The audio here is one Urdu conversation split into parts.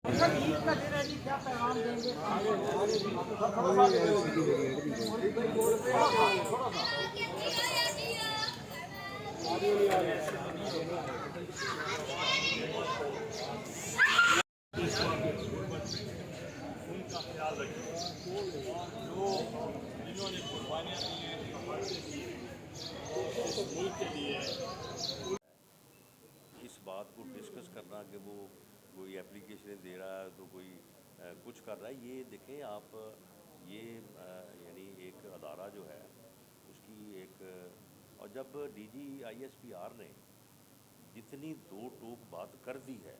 ان کا خیال رکھیں جو جنہوں نے قربانیاں دی ہیں اس ملک کے لیے۔ اس بات کو ڈسکس کرنا کہ وہ کوئی اپلیکیشنیں دے رہا ہے تو کوئی کچھ کر رہا ہے، یہ دیکھیں آپ، یہ یعنی ایک ادارہ جو ہے اس کی ایک، اور جب D G I S P R نے جتنی دو ٹوک بات کر دی ہے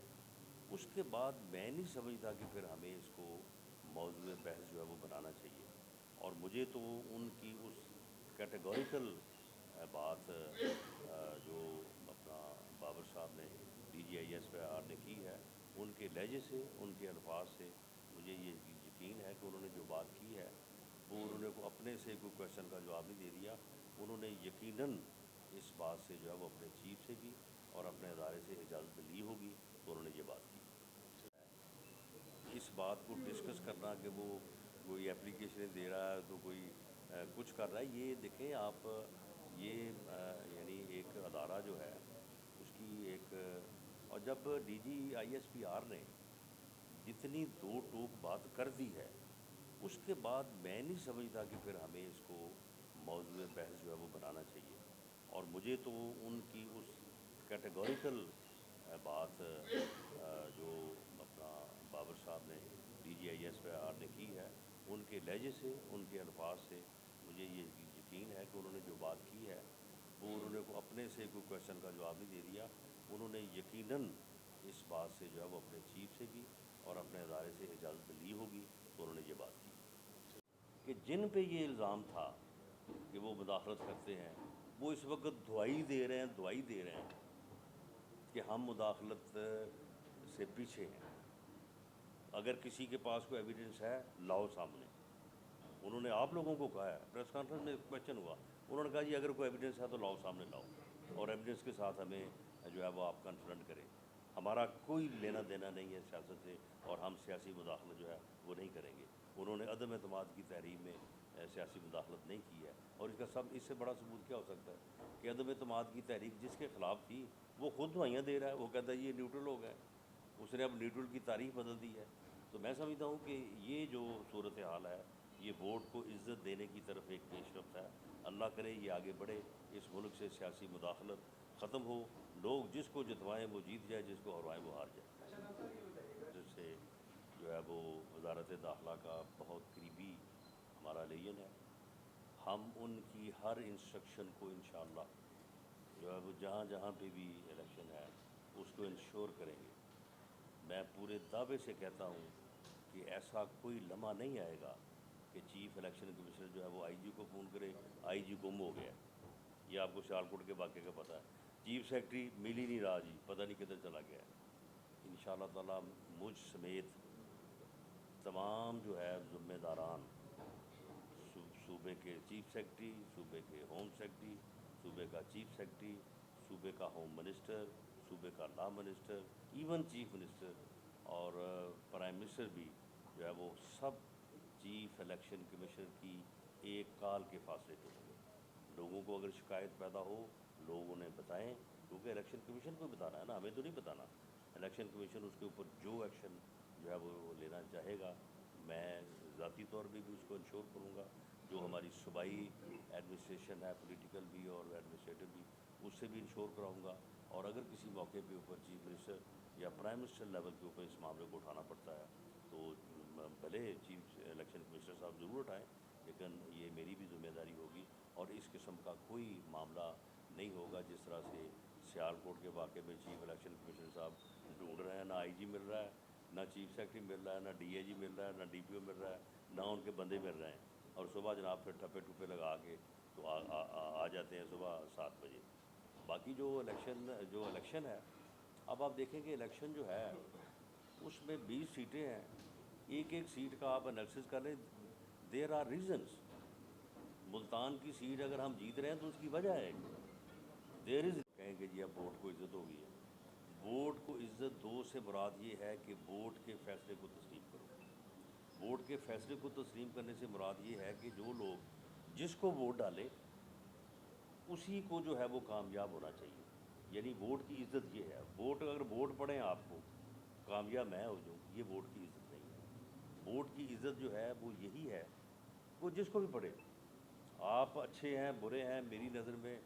اس کے بعد میں نہیں سمجھتا کہ پھر ہمیں اس کو موضوع بحث جو ہے وہ بنانا چاہیے۔ اور مجھے تو ان کی اس کیٹیگوریکل بات جو اپنا بابر صاحب نے D G I S P R نے کی ہے، ان کے لہجے سے، ان کے الفاظ سے مجھے یہ یقین ہے کہ انہوں نے جو بات کی ہے وہ انہوں نے اپنے سے کوئی کویشچن کا جواب نہیں دے دیا، انہوں نے یقیناً اس بات سے جو ہے وہ اپنے چیف سے بھی اور اپنے ادارے سے اجازت لی ہوگی تو انہوں نے یہ بات کی۔ اس بات کو ڈسکس کرنا کہ وہ کوئی اپلیکیشنیں دے رہا ہے تو کوئی کچھ کر رہا ہے، یہ دیکھیں آپ، یہ یعنی ایک ادارہ جو ہے اس کی ایک، اور جب D G I S P R نے جتنی دو ٹوک بات کر دی ہے اس کے بعد میں نہیں سمجھتا کہ پھر ہمیں اس کو موضوع بحث جو ہے وہ بنانا چاہیے۔ اور مجھے تو ان کی اس کیٹیگوریکل بات جو اپنا بابر صاحب نے D G I S P R نے کی ہے، ان کے لہجے سے، ان کے الفاظ سے مجھے یہ یقین ہے کہ انہوں نے جو بات کی ہے وہ انہوں نے اپنے سے کوئی کویشچن کا جواب نہیں دے دیا، انہوں نے یقیناً اس بات سے جو ہے وہ اپنے چیف سے بھی اور اپنے ادارے سے اجازت لی ہوگی تو انہوں نے یہ بات کی کہ جن پہ یہ الزام تھا کہ وہ مداخلت کرتے ہیں وہ اس وقت دعائی دے رہے ہیں کہ ہم مداخلت سے پیچھے ہیں، اگر کسی کے پاس کوئی ایویڈنس ہے لاؤ سامنے۔ انہوں نے آپ لوگوں کو کہا ہے، پریس کانفرنس میں کویشچن ہوا، انہوں نے کہا جی اگر کوئی ایویڈنس ہے تو لاؤ سامنے لاؤ، اور ایویڈنس کے ساتھ ہمیں جو ہے وہ آپ کنفرنٹ کریں، ہمارا کوئی لینا دینا نہیں ہے سیاست سے اور ہم سیاسی مداخلت جو ہے وہ نہیں کریں گے۔ انہوں نے عدم اعتماد کی تحریک میں سیاسی مداخلت نہیں کی ہے، اور اس کا اس سے بڑا ثبوت کیا ہو سکتا ہے کہ عدم اعتماد کی تحریک جس کے خلاف تھی وہ خود دعائیاں دے رہا ہے، وہ کہتا ہے یہ نیوٹرل ہو گئے، اس نے اب نیوٹرل کی تاریخ بدل دی ہے۔ تو میں سمجھتا ہوں کہ یہ جو صورتحال ہے یہ ووٹ کو عزت دینے کی طرف ایک پیش رفت ہے، اللہ کرے یہ آگے بڑھے، اس ملک سے سیاسی مداخلت ختم ہو، لوگ جس کو جتوائیں وہ جیت جائے، جس کو ہروائیں وہ ہار جائے۔ جس سے جو ہے وہ وزارت داخلہ کا بہت قریبی ہمارا لین ہے، ہم ان کی ہر انسٹرکشن کو انشاءاللہ جو ہے وہ جہاں جہاں پہ بھی الیکشن ہے اس کو انشور کریں گے۔ میں پورے دعوے سے کہتا ہوں کہ ایسا کوئی لمحہ نہیں آئے گا کہ چیف الیکشن کمشنر جو ہے وہ آئی جی کو فون کرے آئی جی گم ہو گیا، یہ آپ کو سیالکوٹ کے واقعے کا پتہ ہے، چیف سیکرٹری مل ہی نہیں رہا جی، پتہ نہیں کدھر چلا گیا ہے۔ انشاءاللہ تعالیٰ مجھ سمیت تمام جو ہے ذمہ داران، صوبے کے چیف سیکرٹری، صوبے کے ہوم سیکرٹری، صوبے کا چیف سیکرٹری، صوبے کا ہوم منسٹر، صوبے کا law minister, even chief minister اور پرائم منسٹر بھی جو ہے وہ سب چیف الیکشن کمیشنر کی ایک کال کے فاصلے پہ ہوں گے۔ لوگوں کو اگر شکایت پیدا ہو لوگ انہیں بتائیں، کیونکہ الیکشن کمیشن کو بتانا ہے نا، ہمیں تو نہیں بتانا، الیکشن کمیشن اس کے اوپر جو ایکشن جو ہے وہ لینا چاہے گا، میں ذاتی طور پہ بھی اس کو انشور کروں گا، جو ہماری صوبائی ایڈمنسٹریشن ہے پولیٹیکل بھی اور ایڈمنسٹریٹو بھی، اس سے بھی انشور کراؤں گا، اور اگر کسی موقع پہ اوپر چیف منسٹر یا پرائم منسٹر لیول کے اوپر اس معاملے کو اٹھانا پڑتا ہے تو بھلے چیف الیکشن کمشنر صاحب ضرور اٹھائیں، لیکن یہ میری بھی ذمہ داری ہوگی، اور اس قسم کا کوئی معاملہ نہیں ہوگا جس طرح سے سیالکوٹ کے واقعے میں چیف الیکشن کمشنر صاحب ڈھونڈ رہے ہیں، نہ آئی جی مل رہا ہے، نہ چیف سیکرٹری مل رہا ہے، نہ ڈی اے جی مل رہا ہے، نہ ڈی پی او مل رہا ہے، نہ ان کے بندے مل رہے ہیں، اور صبح جناب پھر ٹھپے ٹھپے لگا کے تو آ جاتے ہیں صبح 7 بجے۔ باقی جو الیکشن ہے، اب آپ دیکھیں کہ الیکشن جو ہے اس میں 20 سیٹیں ہیں، ایک ایک سیٹ کا آپ انالیسس کر لیں، دیر آر ریزنس۔ ملتان کی سیٹ اگر ہم جیت رہے ہیں تو اس کی وجہ ہے، دیر از، کہیں کہ جی اب ووٹ کو عزت ہو گئی ہے، ووٹ کو عزت دو سے مراد یہ ہے کہ ووٹ کے فیصلے کو تسلیم کرو. ووٹ کے فیصلے کو تسلیم کرنے سے مراد یہ ہے کہ جو لوگ جس کو ووٹ ڈالے اسی کو جو ہے وہ کامیاب ہونا چاہیے. یعنی ووٹ کی عزت یہ ہے. ووٹ اگر ووٹ پڑیں آپ کو کامیاب میں ہو جاؤں, یہ ووٹ کی عزت نہیں ہے. ووٹ کی عزت جو ہے وہ یہی ہے وہ جس کو بھی پڑے. آپ اچھے ہیں برے ہیں, میری نظر میں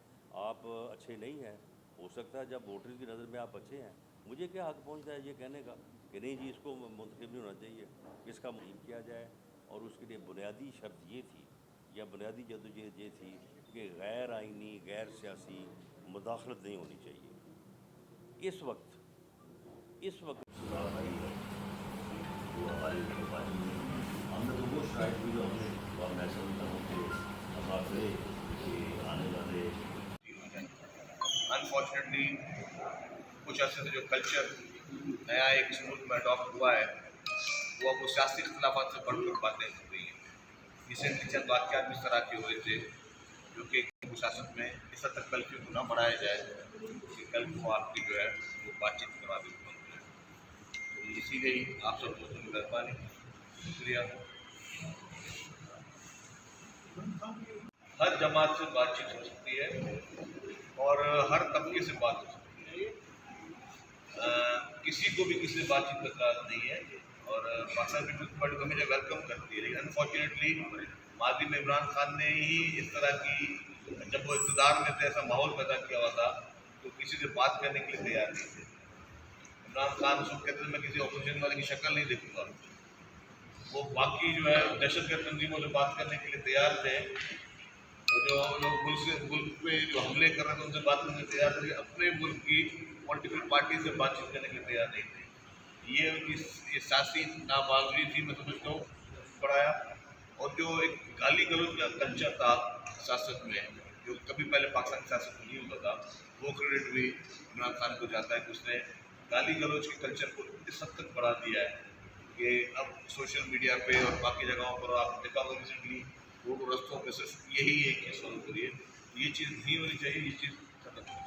آپ اچھے نہیں ہیں, ہو سکتا ہے جب ووٹر کی نظر میں آپ اچھے ہیں, مجھے کیا حق پہنچتا ہے یہ کہنے کا کہ نہیں جی اس کو منتخب نہیں ہونا چاہیے, اس کا معین کیا جائے. اور اس کے لیے بنیادی شرط یہ تھی یا بنیادی جدوجہد یہ تھی کہ غیر آئینی غیر سیاسی مداخلت نہیں ہونی چاہیے. اس وقت وہ ہماری پارٹی میں ہم نے تو وہ شرائط بھی جو ہم نے, اور میں سمجھتا ہوں کہ ہمارے کہ آنے والے انفارچونیٹلی کچھ عرصے سے جو کلچر نیا ایک اس ملک میں اڈاپٹ ہوا ہے وہ اب سیاسی اختلافات سے بڑھ کر باتیں ہو رہی ہیں. ریسنٹلی چند واقعات اس طرح کے ہوئے تھے جو کہ سیاست میں اس حد تک کلفیو کو نہ بڑھایا جائے کہ کل کو آپ کی جو ہے وہ بات چیت کروا دی جائے. تو اسی لیے آپ سب دوستوں کی مہربانی, شکریہ. ہر جماعت سے بات چیت ہو سکتی ہے اور ہر طبقے سے بات ہو سکتی ہے. کسی کو بھی کسی سے بات چیت کا اطلاع نہیں ہے اور پاکستان پیپلز پارٹی کو ہمیشہ ویلکم کرتی ہے. لیکن انفارچونیٹلی ماضی میں عمران خان نے ہی اس طرح کی, جب وہ اقتدار میں تھے ایسا ماحول پیدا کیا ہوا تھا تو کسی سے بات کرنے کے لیے تیار نہیں تھے. عمران خان اس کو کہتے ہیں میں کسی اپوزیشن والے کی شکل نہیں دیکھوں گا. وہ باقی جو ہے دہشت گرد تنظیموں سے بات کرنے کے لیے تیار تھے, اور جو لوگ ملک پہ جو حملے کر رہے تھے ان سے بات کرنے کے لیے تیار تھے, اپنے ملک کی پولیٹیکل پارٹی سے بات چیت کرنے کے لیے تیار نہیں تھے. یہ سیاسی ناباوری تھی میں سمجھتا ہوں پڑھایا. اور جو ایک گالی گلوچ کا کلچر تھا سیاست میں جو کبھی پہلے پاکستان کی سیاست میں نہیں ہوتا تھا, وہ کریڈٹ بھی عمران خان کو جاتا ہے کہ اس نے گالی گلوچ کے کلچر کو اس حد تک بڑھا دیا ہے کہ اب سوشل میڈیا پہ اور باقی جگہوں پر آپ دیکھا ہوگا ریسنٹلی روڈ رستوں پہ صرف یہی ایک چیز فالو کریے. یہ چیز نہیں ہونی چاہیے, یہ چیز ختم ہونی چاہیے.